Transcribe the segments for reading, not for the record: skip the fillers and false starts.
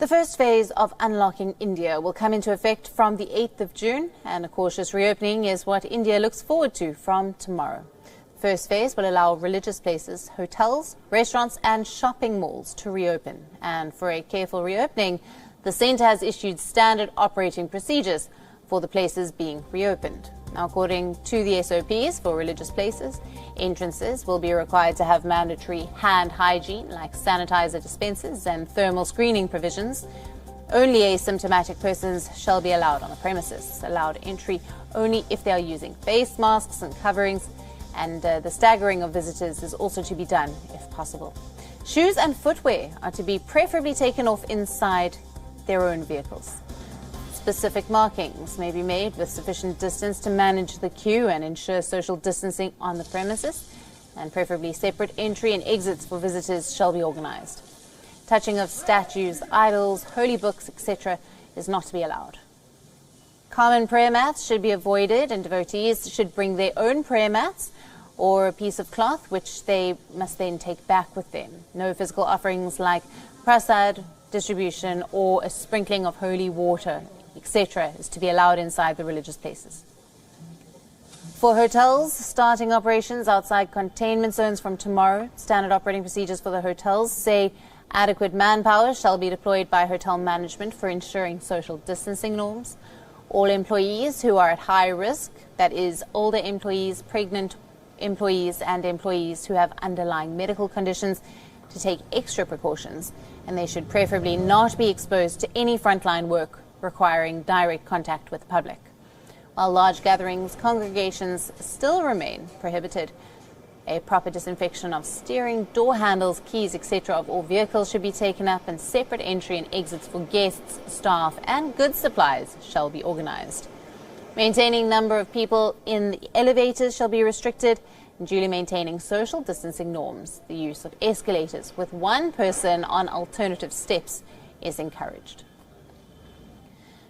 The first phase of unlocking India will come into effect from the 8th of June, and a cautious reopening is what India looks forward to from tomorrow. The first phase will allow religious places, hotels, restaurants and shopping malls to reopen. And for a careful reopening, the centre has issued standard operating procedures for the places being reopened. Now, according to the SOPs for religious places, entrances will be required to have mandatory hand hygiene like sanitizer dispensers and thermal screening provisions. Only asymptomatic persons shall be allowed on the premises, allowed entry only if they are using face masks and coverings, and the staggering of visitors is also to be done if possible. Shoes and footwear are to be preferably taken off inside their own vehicles. Specific markings may be made with sufficient distance to manage the queue and ensure social distancing on the premises, and preferably separate entry and exits for visitors shall be organised. Touching of statues, idols, holy books, etc. is not to be allowed. Common prayer mats should be avoided, and devotees should bring their own prayer mats or a piece of cloth which they must then take back with them. No physical offerings like prasad, distribution or a sprinkling of holy water, etc. is to be allowed inside the religious places. For hotels, starting operations outside containment zones from tomorrow, standard operating procedures for the hotels say adequate manpower shall be deployed by hotel management for ensuring social distancing norms. All employees who are at high risk, that is, older employees, pregnant employees and employees who have underlying medical conditions, to take extra precautions, and they should preferably not be exposed to any frontline work requiring direct contact with the public. While large gatherings, congregations still remain prohibited. A proper disinfection of steering, door handles, keys, etc. of all vehicles should be taken up, and separate entry and exits for guests, staff and goods supplies shall be organised. Maintaining number of people in the elevators shall be restricted, and duly maintaining social distancing norms. The use of escalators with one person on alternative steps is encouraged.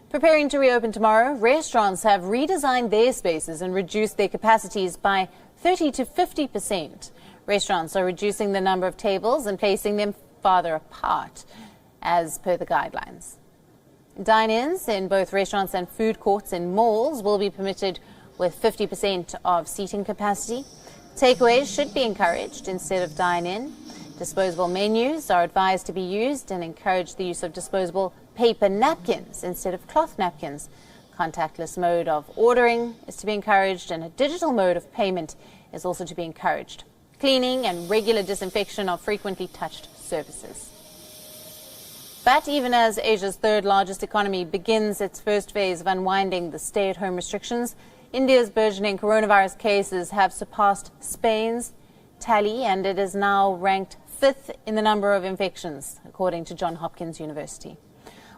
Preparing to reopen tomorrow, restaurants have redesigned their spaces and reduced their capacities by 30 to 50%. Restaurants are reducing the number of tables and placing them farther apart, as per the guidelines. Dine-ins in both restaurants and food courts in malls will be permitted with 50% of seating capacity. Takeaways should be encouraged instead of dine-in. Disposable menus are advised to be used, and encourage the use of disposable paper napkins instead of cloth napkins. Contactless mode of ordering is to be encouraged, and a digital mode of payment is also to be encouraged. Cleaning and regular disinfection of frequently touched surfaces. But even as Asia's third largest economy begins its first phase of unwinding the stay-at-home restrictions, India's burgeoning coronavirus cases have surpassed Spain's tally, and it is now ranked 5th in the number of infections, according to Johns Hopkins University.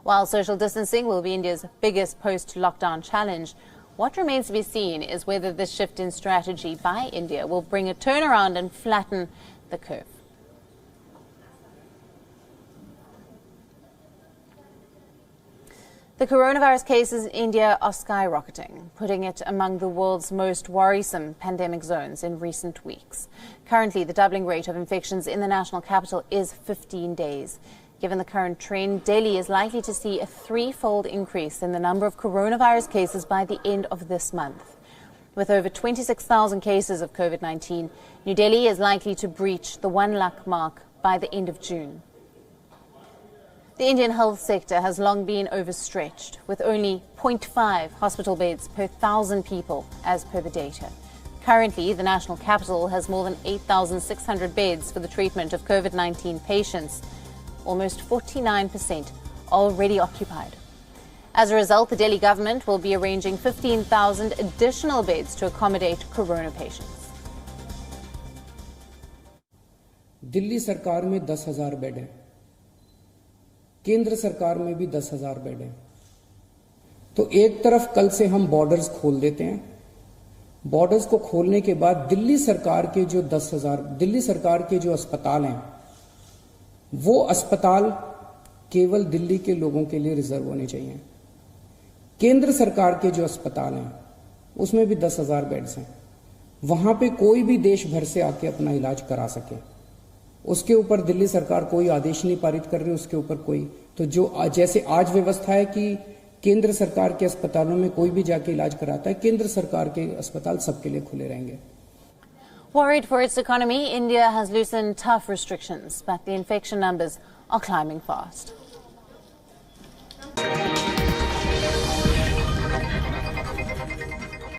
While social distancing will be India's biggest post-lockdown challenge, what remains to be seen is whether this shift in strategy by India will bring a turnaround and flatten the curve. The coronavirus cases in India are skyrocketing, putting it among the world's most worrisome pandemic zones in recent weeks. Currently, the doubling rate of infections in the national capital is 15 days. Given the current trend, Delhi is likely to see a threefold increase in the number of coronavirus cases by the end of this month. With over 26,000 cases of COVID-19, New Delhi is likely to breach the 1 lakh mark by the end of June. The Indian health sector has long been overstretched, with only 0.5 hospital beds per 1,000 people, as per the data. Currently, the national capital has more than 8,600 beds for the treatment of COVID-19 patients, almost 49% already occupied. As a result, the Delhi government will be arranging 15,000 additional beds to accommodate corona patients. Delhi सरकार में 10,000 bed हैं, केंद्र सरकार में भी 10,000 bed हैं। तो एक तरफ कल से हम बॉर्डर्स खोल देते हैं। बॉर्डर्स को खोलने के बाद दिल्ली सरकार के जो 10,000 दिल्ली सरकार के जो अस्पताल हैं, वो अस्पताल केवल दिल्ली के लोगों के लिए रिजर्व होने चाहिए। केंद्र सरकार के जो अस्पताल हैं उसमें भी 10,000 बेड्स हैं, वहां पे कोई भी देश भर से आके अपना इलाज करा सके। उसके ऊपर दिल्ली सरकार कोई आदेश नहीं पारित कर रही, उसके ऊपर कोई, तो जो जैसे आज व्यवस्था है कि केंद्र सरकार के अस्पतालों में कोई भी जाके इलाज कराता है, केंद्र सरकार के अस्पताल सबके लिए खुले रहेंगे। Worried for its economy, India has loosened tough restrictions, but the infection numbers are climbing fast.